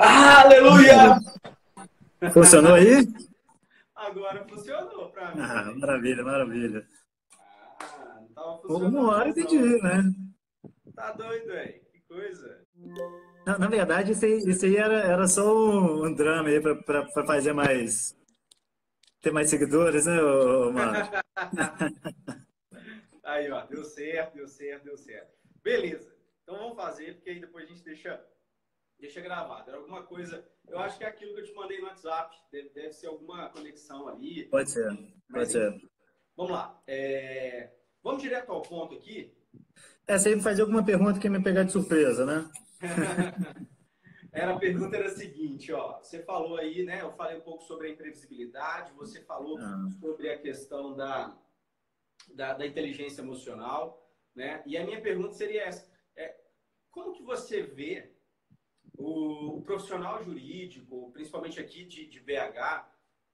Ah, aleluia! Funcionou aí? Agora funcionou para mim, Ah, velho. maravilha, maravilha. Ah, não tava Uma funcionando hora mais entendi, não. né? Tá doido, velho. Que coisa. Na verdade, isso aí era só um drama aí para fazer mais, ter mais seguidores, né, Mário? Aí, ó, deu certo, deu certo, deu certo. Beleza. Então vamos fazer, porque aí depois a gente deixa gravado. Era alguma coisa. Eu acho que é aquilo que eu te mandei no WhatsApp. Deve ser alguma conexão ali. Pode ser, pode Mas enfim. ser. Vamos lá. Vamos direto ao ponto aqui. Essa aí fazer alguma pergunta que ia me pegar de surpresa, né? A pergunta era a seguinte, ó. Você falou aí, né? Eu falei um pouco sobre a imprevisibilidade, você falou Ah, sobre a questão da inteligência emocional, né? E a minha pergunta seria essa: como que você vê o profissional jurídico, principalmente aqui de BH,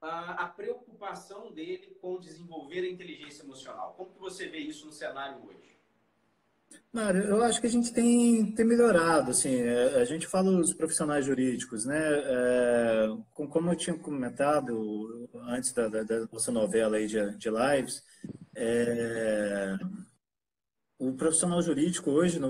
a preocupação dele com desenvolver a inteligência emocional? Como que você vê isso no cenário hoje? Mário, eu acho que a gente tem melhorado, assim, a gente fala os profissionais jurídicos, né, como eu tinha comentado antes da nossa novela aí de lives, é, o profissional jurídico hoje,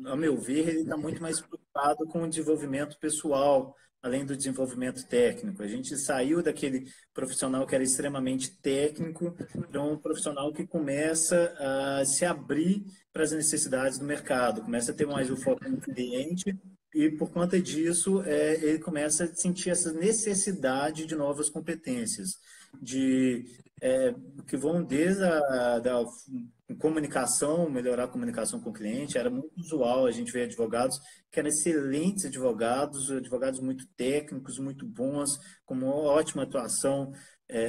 ao meu ver, ele está muito mais preocupado com o desenvolvimento pessoal, além do desenvolvimento técnico. A gente saiu daquele profissional que era extremamente técnico para um profissional que começa a se abrir para as necessidades do mercado, começa a ter mais o foco no cliente e, por conta disso, ele começa a sentir essa necessidade de novas competências, de que vão desde da comunicação, melhorar a comunicação com o cliente. Era muito usual a gente ver advogados que eram excelentes advogados, advogados muito técnicos, muito bons, com uma ótima atuação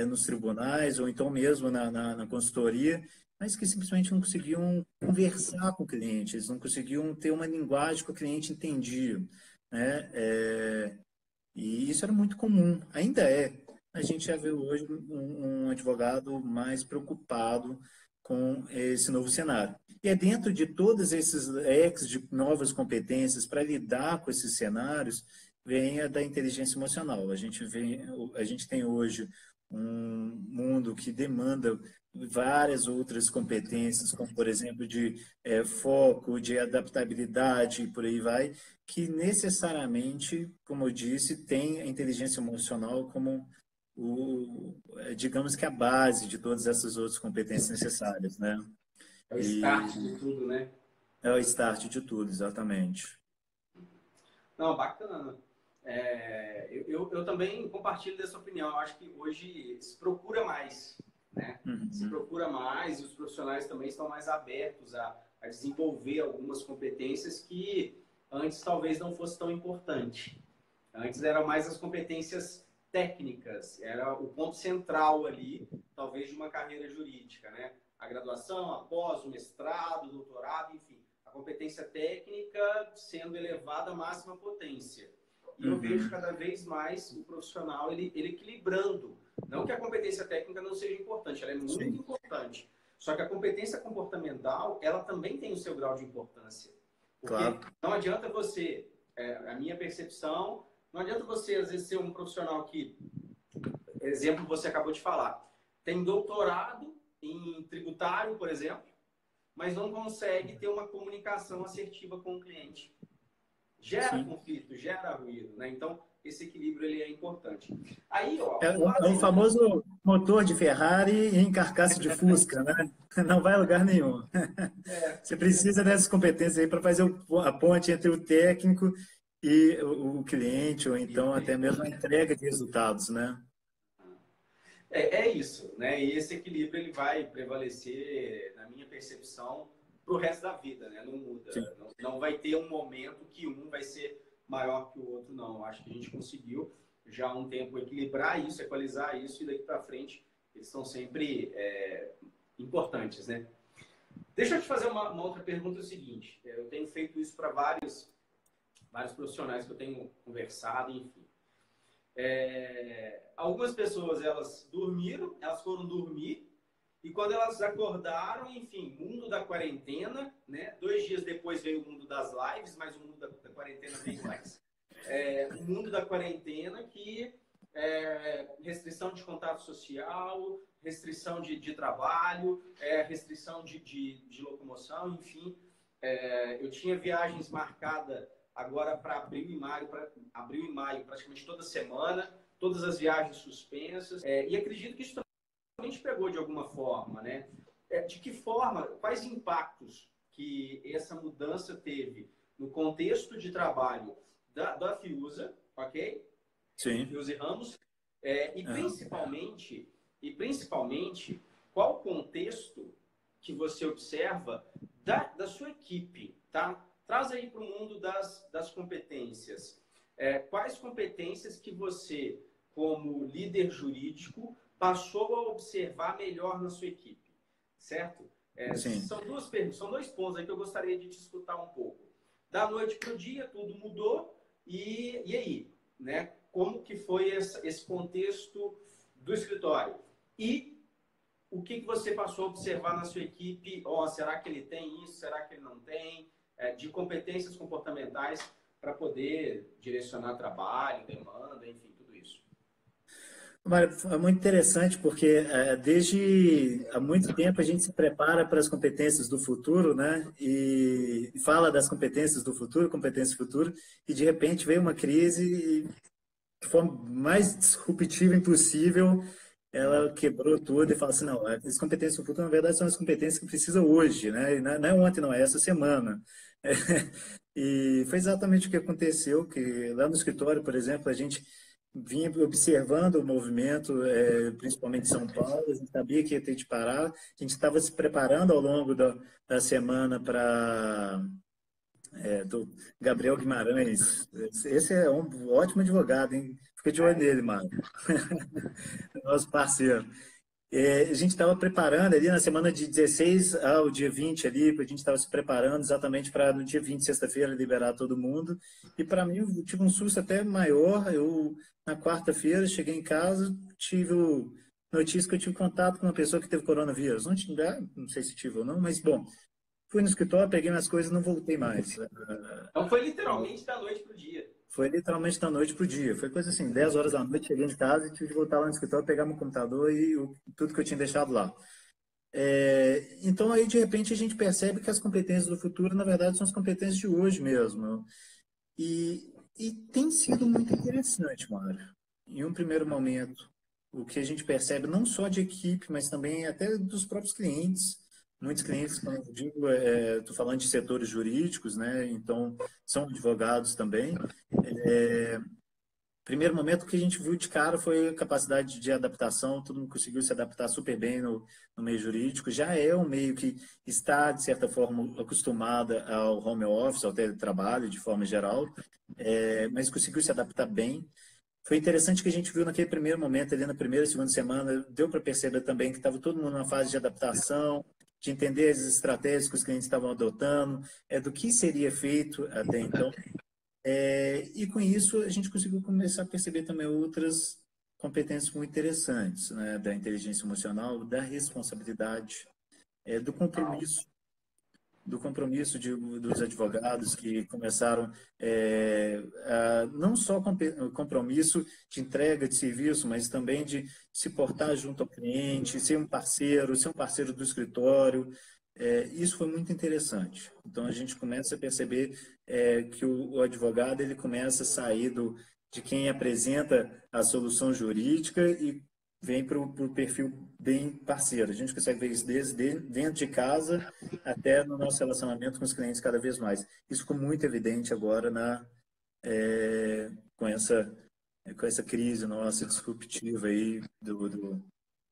nos tribunais ou então mesmo na consultoria, mas que simplesmente não conseguiam conversar com o cliente, eles não conseguiam ter uma linguagem que o cliente entendia, né? E isso era muito comum, ainda é. A gente já vê hoje um advogado mais preocupado com esse novo cenário. E é dentro de todos esses leques de novas competências para lidar com esses cenários, vem a da inteligência emocional. A gente tem hoje um mundo que demanda várias outras competências, como, por exemplo, de foco, de adaptabilidade e por aí vai, que necessariamente, como eu disse, tem a inteligência emocional como digamos que a base de todas essas outras competências necessárias, né? É o start de E tudo, né? é o start de tudo, exatamente. Não, bacana. Eu também compartilho dessa opinião. Eu acho que hoje se procura mais, né? Se Uhum. procura mais e os profissionais também estão mais abertos a desenvolver algumas competências que antes talvez não fosse tão importante. Antes eram mais as competências técnicas, era o ponto central ali, talvez, de uma carreira jurídica, né? A graduação, após o mestrado, o doutorado, enfim, a competência técnica sendo elevada à máxima potência. E eu vejo Uhum. cada vez mais o profissional ele equilibrando. Não que a competência técnica não seja importante, ela é muito Sim, importante. Só que a competência comportamental, ela também tem o seu grau de importância. Porque claro. não adianta você, a minha percepção, não adianta você, às vezes, ser um profissional que, exemplo, você acabou de falar, tem doutorado em tributário, por exemplo, mas não consegue ter uma comunicação assertiva com o cliente. Gera Sim. conflito, gera ruído, né? Então, esse equilíbrio ele é importante. Aí, É, ó, um é lado o famoso motor de Ferrari em carcaça de Fusca, né? Não vai a lugar nenhum. Você precisa dessas competências aí para fazer a ponte entre o técnico e o cliente, ou então até mesmo a entrega de resultados, né? é isso, né? E esse equilíbrio ele vai prevalecer, na minha percepção, para o resto da vida, né? Não Sim. muda. Não vai ter um momento que um vai ser maior que o outro, não. Acho que a gente conseguiu já há um tempo equilibrar isso, equalizar isso, e daqui para frente eles são sempre importantes, né? Deixa eu te fazer uma outra pergunta, é o seguinte. Eu tenho feito isso para vários profissionais que eu tenho conversado, enfim. Algumas pessoas, elas dormiram, elas foram dormir, e quando elas acordaram, enfim, mundo da quarentena, né? 2 dias depois veio o mundo das lives, mas o mundo da quarentena veio antes. o mundo da quarentena, que restrição de contato social, restrição de trabalho, restrição de locomoção, enfim. Eu tinha viagens marcadas agora para abril e maio, praticamente toda semana, todas as viagens suspensas. E acredito que isso também te pegou de alguma forma, né? De que forma, quais impactos que essa mudança teve no contexto de trabalho da Fiusa, ok? Sim. Fiusa e Ramos, principalmente, qual o contexto que você observa da sua equipe, tá? Traz aí para o mundo das competências. Quais competências que você, como líder jurídico, passou a observar melhor na sua equipe, certo? São duas perguntas, são dois pontos aí que eu gostaria de te escutar um pouco. Da noite para o dia, tudo mudou, e aí, né? Como que foi esse contexto do escritório? E o que você passou a observar na sua equipe? Será que ele tem isso? Será que ele não tem? De competências comportamentais para poder direcionar trabalho, demanda, enfim, tudo isso. É muito interessante porque desde há muito tempo a gente se prepara para as competências do futuro, né? E fala das competências do futuro, competências do futuro, e de repente veio uma crise e de forma mais disruptiva impossível, ela quebrou tudo e falou assim, não, as competências do futuro, na verdade, são as competências que precisa hoje, né? E não é ontem, não, é essa semana. E foi exatamente o que aconteceu, que lá no escritório, por exemplo, a gente vinha observando o movimento, principalmente em São Paulo, a gente sabia que ia ter de parar, a gente estava se preparando ao longo da semana para do Gabriel Guimarães. Esse é um ótimo advogado, hein? Fica de olho nele, mano. Nosso parceiro. A gente estava preparando ali na semana de 16 ao dia 20 ali, a gente estava se preparando exatamente para no dia 20, sexta-feira, liberar todo mundo. E para mim, eu tive um susto até maior. Eu, na quarta-feira, cheguei em casa, tive notícia que eu tive contato com uma pessoa que teve coronavírus. Não sei se tive ou não, mas bom, fui no escritório, peguei minhas coisas e não voltei mais. Então foi literalmente da noite para o dia. Foi literalmente da noite pro dia. Foi coisa assim, 10 horas da noite, cheguei em casa e tive que voltar lá no escritório, pegar meu computador e tudo que eu tinha deixado lá. Então, aí, de repente, a gente percebe que as competências do futuro, na verdade, são as competências de hoje mesmo. E tem sido muito interessante, Mário. Em um primeiro momento, o que a gente percebe, não só de equipe, mas também até dos próprios clientes. Muitos clientes, como eu digo, estou falando de setores jurídicos, né? Então, são advogados também. Primeiro momento que a gente viu de cara foi a capacidade de adaptação, todo mundo conseguiu se adaptar super bem no meio jurídico. Já é um meio que está, de certa forma, acostumada ao home office, ao teletrabalho, de forma geral, mas conseguiu se adaptar bem. Foi interessante que a gente viu naquele primeiro momento, ali na primeira e segunda semana, deu para perceber também que estava todo mundo numa fase de adaptação, de entender as estratégias que os clientes estavam adotando, do que seria feito até então. E com isso a gente conseguiu começar a perceber também outras competências muito interessantes, né? Da inteligência emocional, da responsabilidade, do compromisso dos advogados que começaram não só compromisso de entrega de serviço, mas também de se portar junto ao cliente, ser um parceiro do escritório. Isso foi muito interessante. Então a gente começa a perceber que o advogado ele começa a sair de quem apresenta a solução jurídica e vem para o perfil bem parceiro. A gente consegue ver isso desde dentro de casa até no nosso relacionamento com os clientes cada vez mais. Isso ficou muito evidente agora com essa crise nossa disruptiva aí do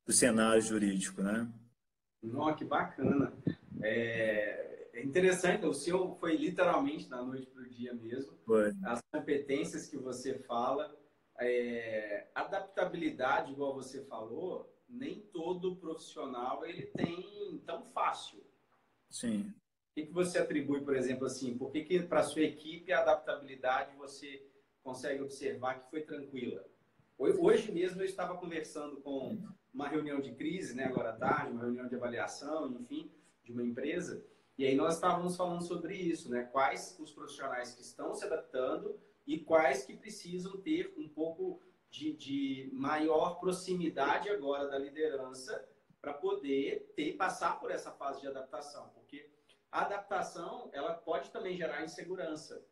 cenário jurídico, né? Nossa, que bacana. É interessante, o seu foi literalmente da noite para o dia mesmo. Foi. As competências que você fala, adaptabilidade, igual você falou, nem todo profissional ele tem tão fácil. Sim. O que você atribui, por exemplo, assim, por que para a sua equipe a adaptabilidade você consegue observar que foi tranquila? Hoje mesmo eu estava conversando com uma reunião de crise, né, agora à tarde, uma reunião de avaliação, enfim, de uma empresa, e aí nós estávamos falando sobre isso, né, quais os profissionais que estão se adaptando e quais que precisam ter um pouco de maior proximidade agora da liderança para poder passar por essa fase de adaptação, porque a adaptação ela pode também gerar insegurança.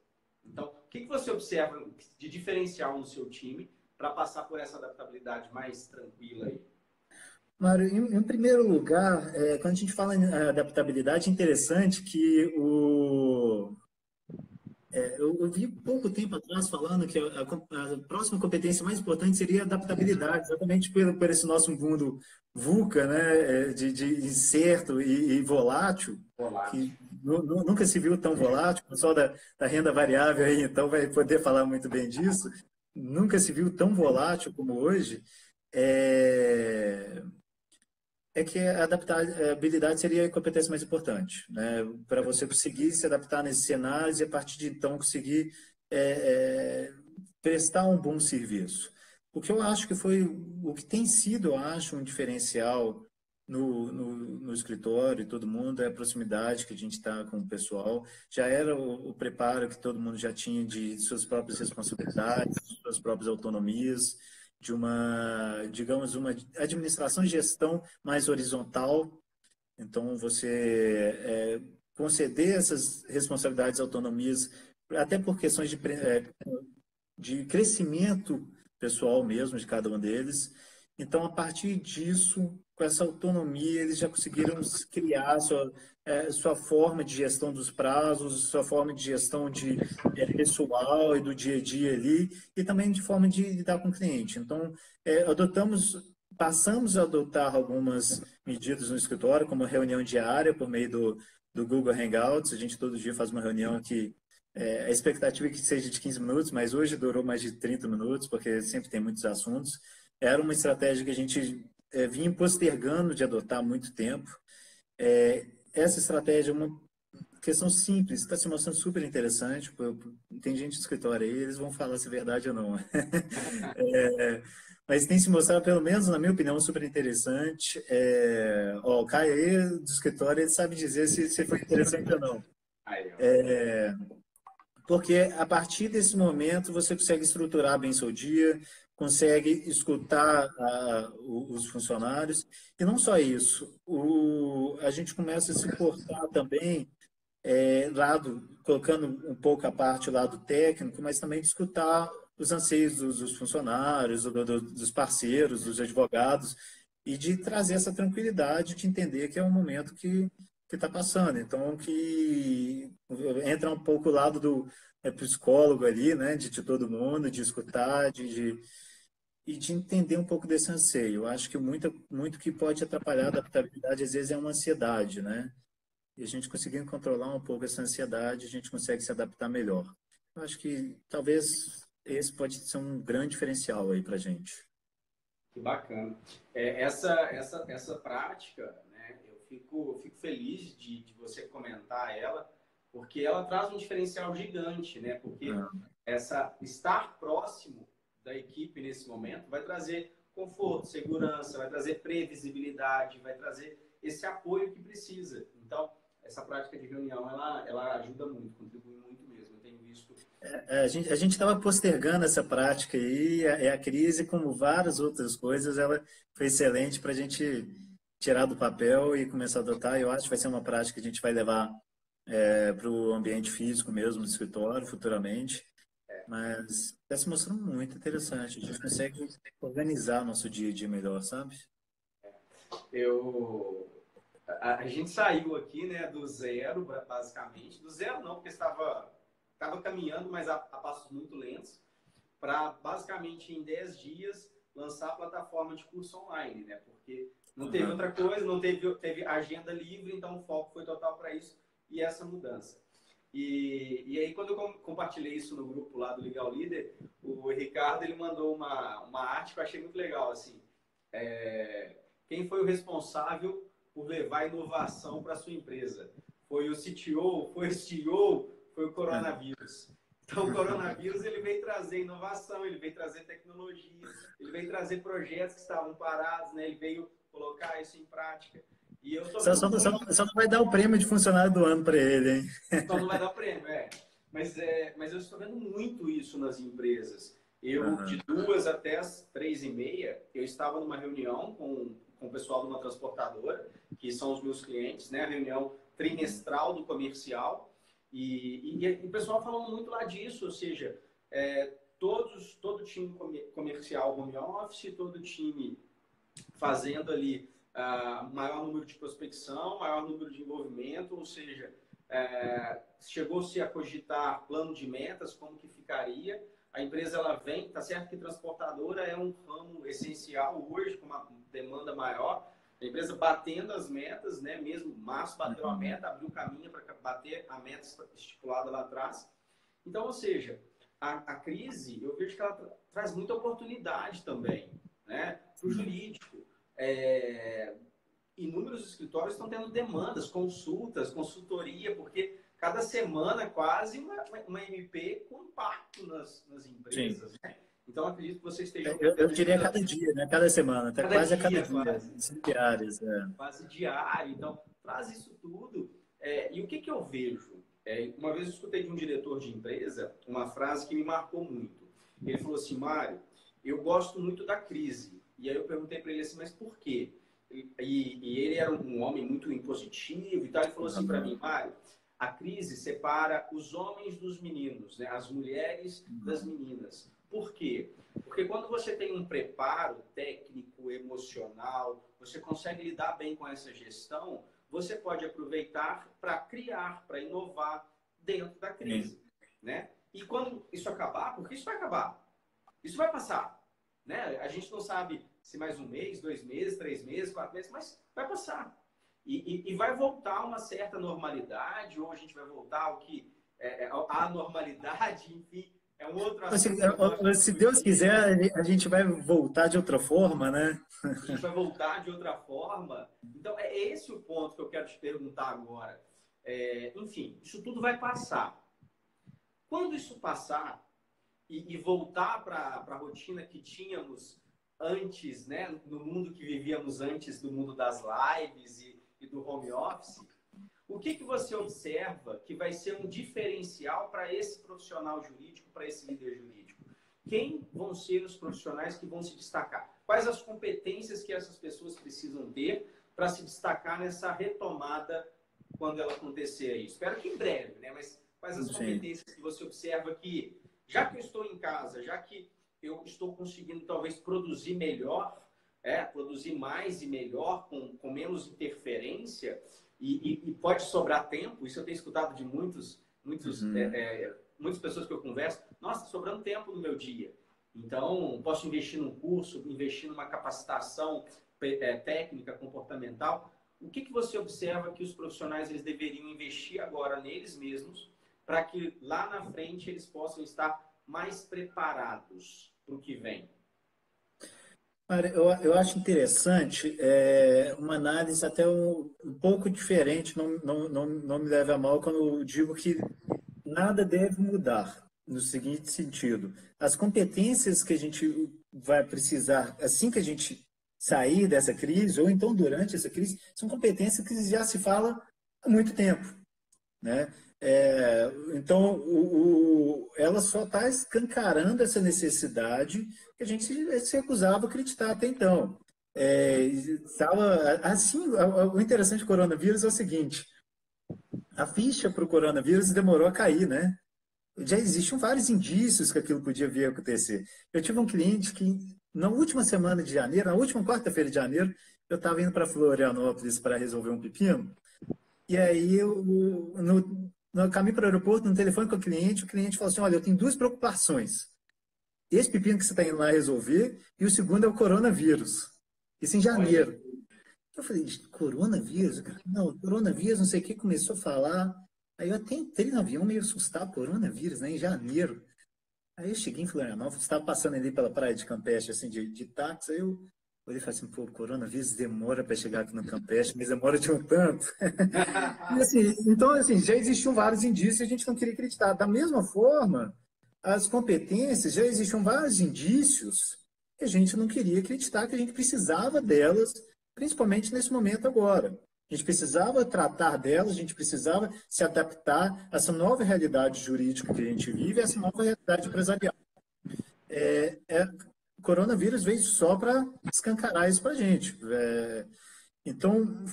Então, o que você observa de diferencial no seu time para passar por essa adaptabilidade mais tranquila aí? Mário, em primeiro lugar, quando a gente fala em adaptabilidade, é interessante que eu vi pouco tempo atrás falando que a próxima competência mais importante seria a adaptabilidade, exatamente por esse nosso mundo VUCA, né, de incerto e volátil, Volátil. que nunca se viu tão volátil. O pessoal da renda variável aí, então, vai poder falar muito bem disso. Nunca se viu tão volátil como hoje. É que a adaptabilidade seria a competência mais importante, né? Para você conseguir se adaptar nesses cenários e, a partir de então, conseguir prestar um bom serviço. O que eu acho que foi, o que tem sido, eu acho, um diferencial no escritório e todo mundo é a proximidade que a gente está com o pessoal. Já era o preparo que todo mundo já tinha de suas próprias responsabilidades, suas próprias autonomias, de uma, digamos, uma administração e gestão mais horizontal. Então, você conceder essas responsabilidades, autonomias, até por questões de crescimento pessoal mesmo de cada um deles. Então, a partir disso, com essa autonomia, eles já conseguiram criar sua forma de gestão dos prazos, sua forma de gestão de pessoal e do dia a dia ali, e também de forma de lidar com o cliente. Então, passamos a adotar algumas medidas no escritório, como reunião diária por meio do Google Hangouts. A gente todo dia faz uma reunião que a expectativa é que seja de 15 minutos, mas hoje durou mais de 30 minutos, porque sempre tem muitos assuntos. Era uma estratégia que a gente vinha postergando de adotar há muito tempo. Essa estratégia é uma questão simples, está se mostrando super interessante. Tem gente do escritório aí, eles vão falar se é verdade ou não. Mas tem se mostrado, pelo menos na minha opinião, super interessante. O Caio aí do escritório, ele sabe dizer se foi interessante ou não. Porque a partir desse momento você consegue estruturar bem seu dia, consegue escutar os funcionários, e não só isso, a gente começa a se portar também, colocando um pouco a parte lado técnico, mas também de escutar os anseios dos funcionários, dos parceiros, dos advogados, e de trazer essa tranquilidade de entender que é um momento que está passando. Então, que entra um pouco o lado do psicólogo ali, né, de todo mundo, de escutar, e de entender um pouco desse anseio. Eu acho que muito que pode atrapalhar a adaptabilidade, às vezes, é uma ansiedade, né? E a gente conseguindo controlar um pouco essa ansiedade, a gente consegue se adaptar melhor. Eu acho que talvez esse pode ser um grande diferencial aí para a gente. Que bacana. Essa prática, né, eu fico feliz de você comentar ela, porque ela traz um diferencial gigante, né? Porque estar próximo da equipe nesse momento vai trazer conforto, segurança, vai trazer previsibilidade, vai trazer esse apoio que precisa. Então, essa prática de reunião, ela ajuda muito, contribui muito mesmo. Eu tenho visto... A gente estava postergando essa prática aí, a crise, como várias outras coisas, ela foi excelente para a gente tirar do papel e começar a adotar. Eu acho que vai ser uma prática que a gente vai levar para o ambiente físico mesmo, do escritório, futuramente. Mas está se mostrando muito interessante. A gente consegue organizar nosso dia a dia melhor, sabe? A gente saiu aqui, né, do zero, basicamente. Do zero não, porque estava caminhando, mas a passos muito lentos, para basicamente em 10 dias lançar a plataforma de curso online, né? Porque não teve outra coisa, não teve agenda livre, então o foco foi total para isso e essa mudança. E aí, quando eu compartilhei isso no grupo lá do Legal Líder, o Ricardo ele mandou uma arte que eu achei muito legal, assim. Quem foi o responsável por levar inovação para a sua empresa? Foi o CTO? Foi o CEO? Foi o coronavírus. Então, o coronavírus ele veio trazer inovação, ele veio trazer tecnologia, ele veio trazer projetos que estavam parados, né? Ele veio colocar isso em prática. E eu só não vai dar o prêmio de funcionário do ano para ele, hein? Só não vai dar o prêmio, mas eu estou vendo muito isso nas empresas. Eu, de Aham. 2 até as 3h30, eu estava numa reunião com o pessoal de uma transportadora, que são os meus clientes, né? A reunião trimestral do comercial. E o pessoal falando muito lá disso, ou seja, todo time comercial home office, todo time fazendo ali maior número de prospecção, maior número de envolvimento, ou seja, chegou-se a cogitar plano de metas, como que ficaria. A empresa ela vem, tá certo que transportadora é um ramo essencial hoje, com uma demanda maior. A empresa batendo as metas, né? Mesmo março bateu a meta, abriu caminho para bater a meta estipulada lá atrás. Então, ou seja, a crise, eu vejo que ela traz muita oportunidade também, né? Para o jurídico. Inúmeros escritórios estão tendo demandas, consultas, consultoria, porque cada semana quase uma MP com impacto nas Sim. empresas, né? Então, acredito que vocês estejam Eu tendo diria cada dia, né? Cada semana, até cada quase a cada dia, dia, diárias. quase diário. Então, traz isso tudo. E o que eu vejo? Uma vez eu escutei de um diretor de empresa uma frase que me marcou muito. Ele falou assim, Mário, eu gosto muito da crise. E aí eu perguntei para ele assim, mas por quê? E ele era um homem muito impositivo e tal. Ele falou assim para mim, Mário, a crise separa os homens dos meninos, né? As mulheres das meninas. Por quê? Porque quando você tem um preparo técnico, emocional, você consegue lidar bem com essa gestão, você pode aproveitar para criar, para inovar dentro da crise, né? E quando isso acabar, porque isso vai acabar, isso vai passar, né? A gente não sabe se mais 1 mês, 2 meses, 3 meses, 4 meses, mas vai passar. E vai voltar uma certa normalidade, ou a gente vai voltar ao que a normalidade, enfim, é um outro assunto que eu gosto de Se Deus discutir. quiser, a gente vai voltar de outra forma, né? A gente vai voltar de outra forma. Então, é esse o ponto que eu quero te perguntar agora. Enfim, isso tudo vai passar. Quando isso passar e voltar para a rotina que tínhamos antes, né, no mundo que vivíamos antes do mundo das lives e do home office, o que você observa que vai ser um diferencial para esse profissional jurídico, para esse líder jurídico? Quem vão ser os profissionais que vão se destacar? Quais as competências que essas pessoas precisam ter para se destacar nessa retomada quando ela acontecer aí? Espero que em breve, né? Mas quais as competências que você observa que, já que eu estou em casa, já que eu estou conseguindo talvez produzir melhor, produzir mais e melhor, com menos interferência, e pode sobrar tempo, isso eu tenho escutado de muitas pessoas que eu converso, nossa, tá sobrando tempo no meu dia. Então, posso investir num curso, investir numa capacitação técnica, comportamental. O que você observa que os profissionais eles deveriam investir agora neles mesmos para que lá na frente eles possam estar mais preparados para o que vem? Olha, eu acho interessante uma análise até um pouco diferente, não me leve a mal quando eu digo que nada deve mudar, no seguinte sentido. As competências que a gente vai precisar assim que a gente sair dessa crise, ou então durante essa crise, são competências que já se fala há muito tempo, né? Então, ela só está escancarando essa necessidade que a gente se recusava a acreditar até então. Assim, o interessante do coronavírus é o seguinte, a ficha para o coronavírus demorou a cair, né? Já existiam vários indícios que aquilo podia vir a acontecer. Eu tive um cliente que, na última semana de janeiro, na última quarta-feira de janeiro, eu estava indo para Florianópolis para resolver um pepino, e aí, no caminho para o aeroporto, no telefone com o cliente falou assim, olha, eu tenho duas preocupações. Esse pepino que você está indo lá resolver, e o segundo é o coronavírus. Isso em janeiro. Eu falei, coronavírus? Não, coronavírus, não sei o que, começou a falar. Aí eu até entrei no avião meio assustado, coronavírus, né, em janeiro. Aí eu cheguei em Florianópolis, estava passando ali pela praia de Campeche, assim, de táxi, aí eu olhei e falei assim, pô, coronavírus demora para chegar aqui no Campeche, mas demora de um tanto. E assim, então, assim, já existiam vários indícios e a gente não queria acreditar. Da mesma forma, as competências, já existiam vários indícios que a gente não queria acreditar, que a gente precisava delas, principalmente nesse momento agora. A gente precisava tratar delas, a gente precisava se adaptar a essa nova realidade jurídica que a gente vive, essa nova realidade empresarial. O coronavírus veio só para escancarar isso para a gente. Então,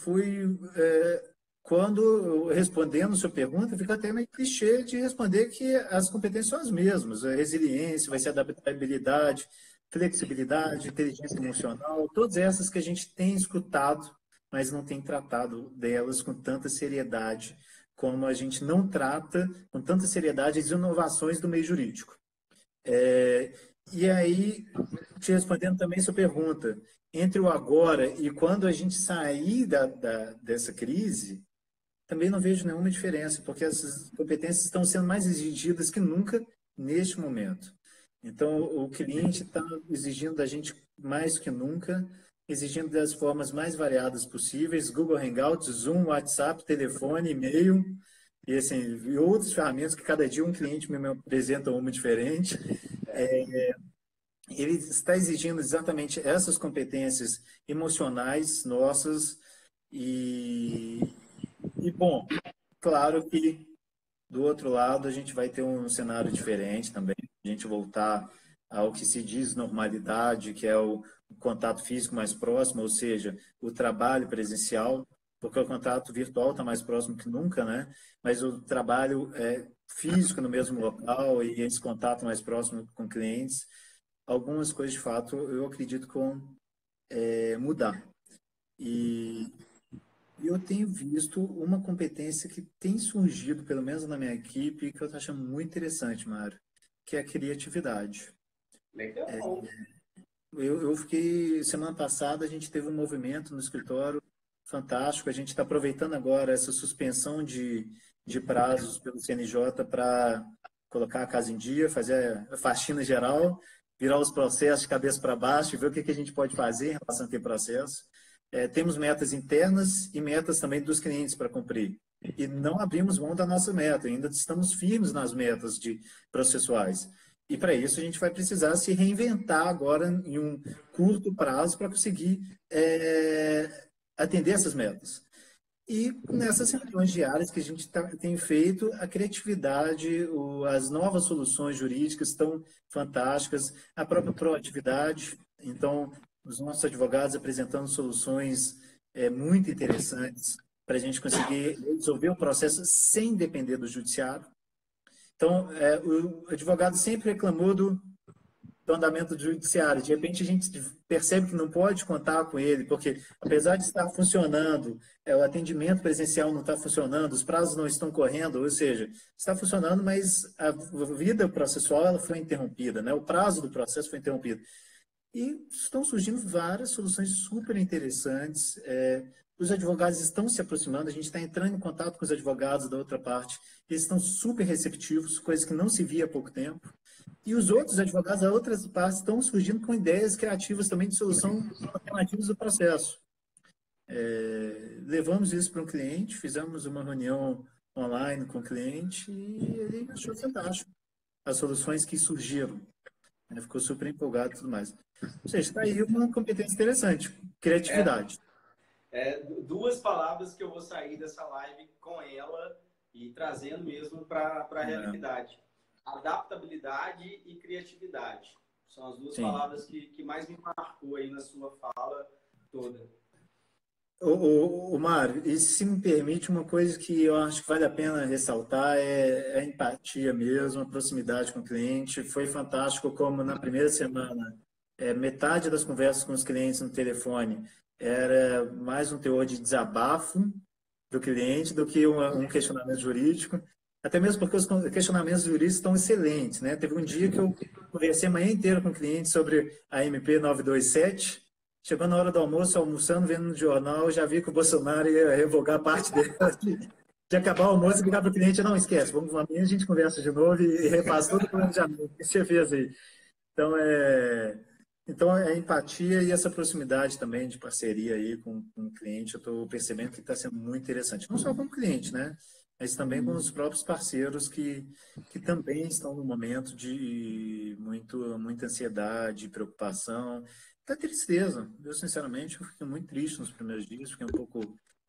quando, respondendo a sua pergunta, fica até meio clichê de responder que as competências são as mesmas. A resiliência, vai ser adaptabilidade, flexibilidade, inteligência emocional, todas essas que a gente tem escutado, mas não tem tratado delas com tanta seriedade, como a gente não trata com tanta seriedade as inovações do meio jurídico. E aí, te respondendo também sua pergunta, entre o agora e quando a gente sair dessa crise, também não vejo nenhuma diferença, porque essas competências estão sendo mais exigidas que nunca neste momento. Então, o cliente está exigindo da gente mais que nunca, exigindo das formas mais variadas possíveis, Google Hangouts, Zoom, WhatsApp, telefone, e-mail, e, assim, e outras ferramentas que cada dia um cliente me apresenta uma diferente. Ele está exigindo exatamente essas competências emocionais nossas bom, claro que do outro lado a gente vai ter um cenário diferente também, a gente voltar ao que se diz normalidade, que é o contato físico mais próximo, ou seja, o trabalho presencial, porque o contato virtual está mais próximo que nunca, né? Mas o trabalho físico no mesmo local e esse contato mais próximo com clientes, algumas coisas de fato eu acredito que vão mudar. E eu tenho visto uma competência que tem surgido, pelo menos na minha equipe, que eu estou achando muito interessante, Mário, que é a criatividade. Legal. Eu fiquei, semana passada, a gente teve um movimento no escritório fantástico. A gente está aproveitando agora essa suspensão de prazos pelo CNJ para colocar a casa em dia, fazer a faxina geral, virar os processos de cabeça para baixo e ver o que a gente pode fazer em relação a aquele processo. Temos metas internas e metas também dos clientes para cumprir. E não abrimos mão da nossa meta, ainda estamos firmes nas metas processuais. E para isso a gente vai precisar se reinventar agora em um curto prazo para conseguir atender essas metas. E nessas reuniões diárias que a gente tem feito, a criatividade, as novas soluções jurídicas estão fantásticas, a própria proatividade. Então, os nossos advogados apresentando soluções muito interessantes para a gente conseguir resolver o processo sem depender do judiciário. Então, o advogado sempre reclamou do andamento do judiciário. De repente, a gente percebe que não pode contar com ele, porque, apesar de estar funcionando, o atendimento presencial não está funcionando, os prazos não estão correndo, ou seja, está funcionando, mas a vida processual ela foi interrompida, né? O prazo do processo foi interrompido. E estão surgindo várias soluções super interessantes. Os advogados estão se aproximando, a gente está entrando em contato com os advogados da outra parte, eles estão super receptivos, coisa que não se via há pouco tempo. E os outros advogados da outras partes estão surgindo com ideias criativas também de solução alternativas do processo. Levamos isso para um cliente, fizemos uma reunião online com o cliente e ele achou fantástico as soluções que surgiram. Ele ficou super empolgado e tudo mais. Ou seja, está aí uma competência interessante, criatividade. Duas palavras que eu vou sair dessa live com ela e trazendo mesmo para a realidade. Adaptabilidade e criatividade. São as duas palavras que mais me marcou aí na sua fala toda. Mário, e se me permite, uma coisa que eu acho que vale a pena ressaltar é a empatia mesmo, a proximidade com o cliente. Foi fantástico como na primeira semana, metade das conversas com os clientes no telefone era mais um teor de desabafo do cliente do que um questionamento jurídico. Até mesmo porque os questionamentos jurídicos estão excelentes, né? Teve um dia que eu conversei a manhã inteira com o cliente sobre a MP 927. Chegou na hora do almoço, almoçando, vendo no jornal, já vi que o Bolsonaro ia revogar parte dela. De acabar o almoço e ligar para o cliente, não esquece, vamos amanhã a gente conversa de novo e refaz todo o planejamento que você fez aí. Então, a empatia e essa proximidade também de parceria aí com o cliente, eu estou percebendo que está sendo muito interessante. Não só com o cliente, né? Mas também com os próprios parceiros que também estão no momento de muita ansiedade, preocupação, até tristeza. Eu, sinceramente, eu fiquei muito triste nos primeiros dias, fiquei um pouco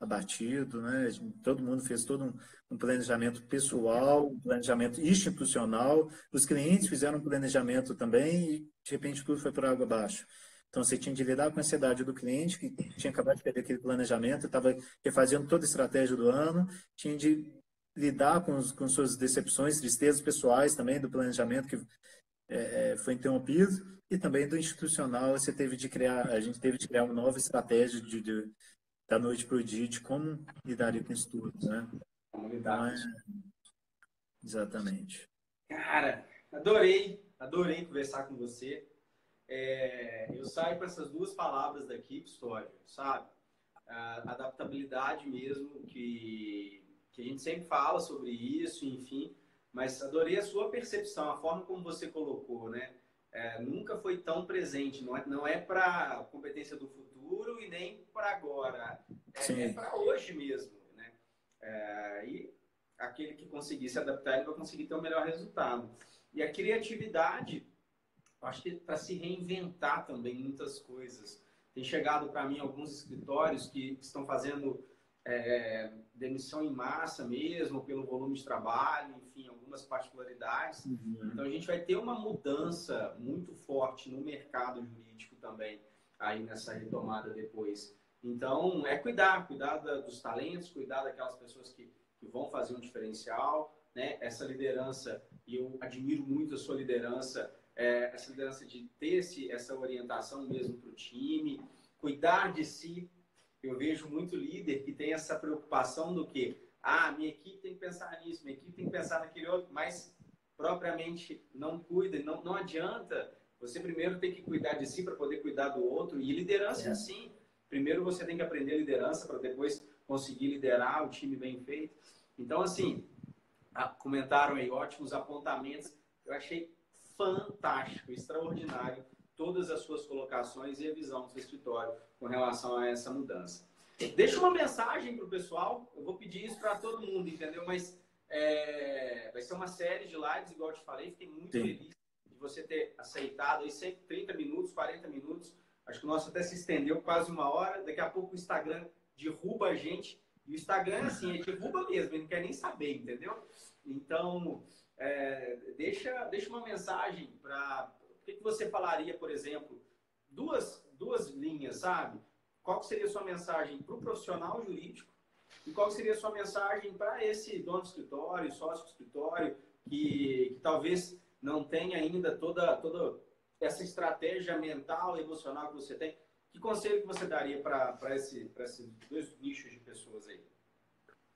abatido, né? Todo mundo fez todo um planejamento pessoal, um planejamento institucional. Os clientes fizeram um planejamento também e, de repente, tudo foi por água abaixo. Então, você tinha de lidar com a ansiedade do cliente, que tinha acabado de perder aquele planejamento, estava refazendo toda a estratégia do ano, tinha de lidar com suas decepções, tristezas pessoais também do planejamento que foi interrompido, e também do institucional, a gente teve de criar uma nova estratégia da noite para o dia de como lidaria com isso tudo, né? Então, exatamente. Cara, adorei conversar com você. Eu saio com essas duas palavras daqui, Custódio, sabe? A adaptabilidade mesmo, que a gente sempre fala sobre isso, enfim, mas adorei a sua percepção, a forma como você colocou, né? Nunca foi tão presente, não é para a competência do futuro e nem para agora, é para hoje mesmo, né? E aquele que conseguir se adaptar, ele vai conseguir ter o melhor resultado. E a criatividade, acho que para se reinventar também muitas coisas. Tem chegado para mim alguns escritórios que estão fazendo demissão em massa mesmo, pelo volume de trabalho, enfim, algumas particularidades. Uhum. Então, a gente vai ter uma mudança muito forte no mercado jurídico também, aí nessa retomada depois. Então, cuidar dos talentos, cuidar daquelas pessoas que vão fazer um diferencial, né? Essa liderança, e eu admiro muito a sua liderança, essa liderança de ter essa orientação mesmo para o time, cuidar de si. Eu vejo muito líder que tem essa preocupação do que, minha equipe tem que pensar nisso, minha equipe tem que pensar naquele outro, mas propriamente não cuida, não adianta. Você primeiro tem que cuidar de si para poder cuidar do outro, e liderança é assim. Primeiro você tem que aprender liderança para depois conseguir liderar o time bem feito. Então, assim, comentaram aí ótimos apontamentos, eu achei fantástico, extraordinário todas as suas colocações e a visão do seu escritório com relação a essa mudança. Deixa uma mensagem para o pessoal, eu vou pedir isso para todo mundo, entendeu? Mas vai ser uma série de lives, igual eu te falei, fiquei muito feliz de você ter aceitado aí sempre 30 minutos, 40 minutos, acho que o nosso até se estendeu quase 1 hora, daqui a pouco o Instagram derruba a gente, e o Instagram, assim, derruba mesmo, ele não quer nem saber, entendeu? Então, deixa uma mensagem para... O que você falaria, por exemplo, duas linhas, sabe? Qual seria a sua mensagem para o profissional jurídico e qual seria a sua mensagem para esse dono do escritório, sócio do escritório, que talvez não tenha ainda toda essa estratégia mental e emocional que você tem? Que conselho que você daria para esses dois nichos de pessoas aí?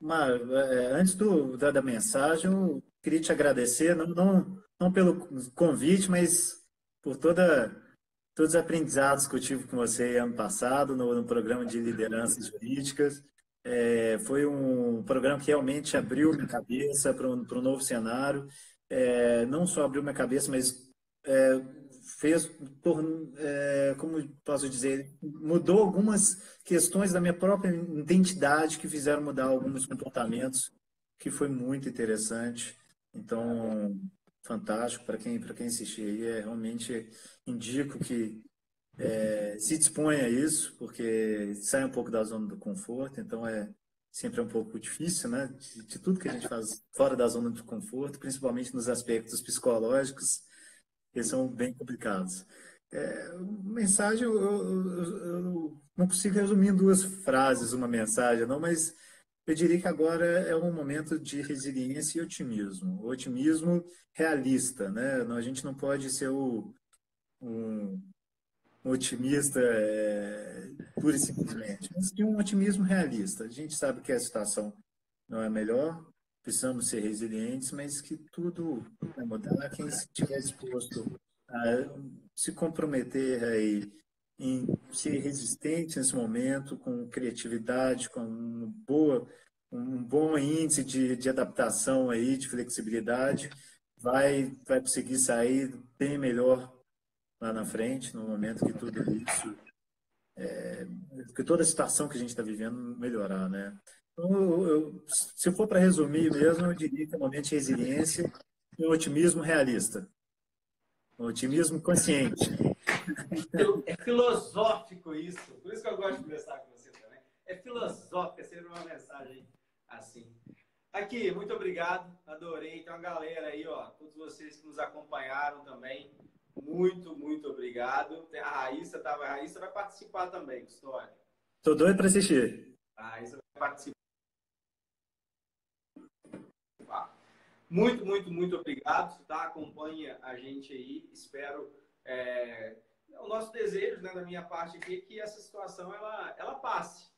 Mário, antes da mensagem, eu queria te agradecer, não pelo convite, mas por todos os aprendizados que eu tive com você ano passado no programa de lideranças jurídicas. Foi um programa que realmente abriu minha cabeça para um novo cenário. Não só abriu minha cabeça, mas fez, como posso dizer, mudou algumas questões da minha própria identidade que fizeram mudar alguns comportamentos, que foi muito interessante. Então, fantástico para quem assistir aí. Realmente indico que se disponha a isso, porque sai um pouco da zona do conforto, então sempre um pouco difícil, né? De tudo que a gente faz fora da zona do conforto, principalmente nos aspectos psicológicos, que são bem complicados. Mensagem, eu não consigo resumir em 2 frases uma mensagem, não, mas eu diria que agora é um momento de resiliência e otimismo. O otimismo realista, né? A gente não pode ser um otimista pura e simplesmente, mas de um otimismo realista. A gente sabe que a situação não é melhor, precisamos ser resilientes, mas que tudo vai mudar. Quem estiver disposto a se comprometer aí em ser resistente nesse momento, com criatividade, com um bom índice de adaptação aí, de flexibilidade, vai conseguir sair bem melhor lá na frente, no momento que tudo isso, que toda a situação que a gente está vivendo melhorar, né? Então, se for para resumir mesmo, eu diria que é um momento de resiliência e um otimismo realista, um otimismo consciente. É filosófico isso, por isso que eu gosto de conversar com você também. é filosófica, seria uma mensagem assim. Aqui, muito obrigado, adorei. Tem uma galera aí, ó, todos vocês que nos acompanharam também, muito obrigado. A Raíssa vai participar também, Custódio. Tô doido para assistir. A Raíssa vai participar. Muito obrigado, tá? Acompanha a gente aí, espero... o nosso desejo, né, da minha parte aqui, é que essa situação, ela passe.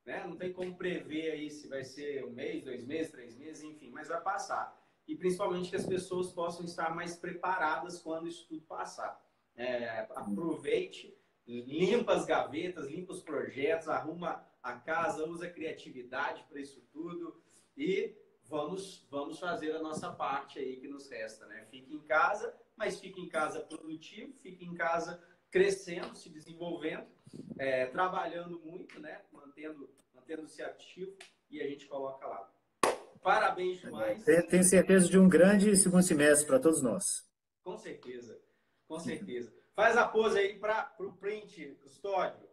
Né? Não tem como prever aí se vai ser 1 mês, 2 meses, 3 meses, enfim, mas vai passar. E principalmente que as pessoas possam estar mais preparadas quando isso tudo passar. Aproveite, limpa as gavetas, limpa os projetos, arruma a casa, usa a criatividade para isso tudo e vamos fazer a nossa parte aí que nos resta. Né? Fique em casa, mas fique em casa produtivo, fique em casa crescendo, se desenvolvendo, trabalhando muito, né? Mantendo-se ativo e a gente coloca lá. Parabéns demais. Tenho certeza de um grande segundo semestre para todos nós. Com certeza, com certeza. Faz a pose aí para o print, Custódio.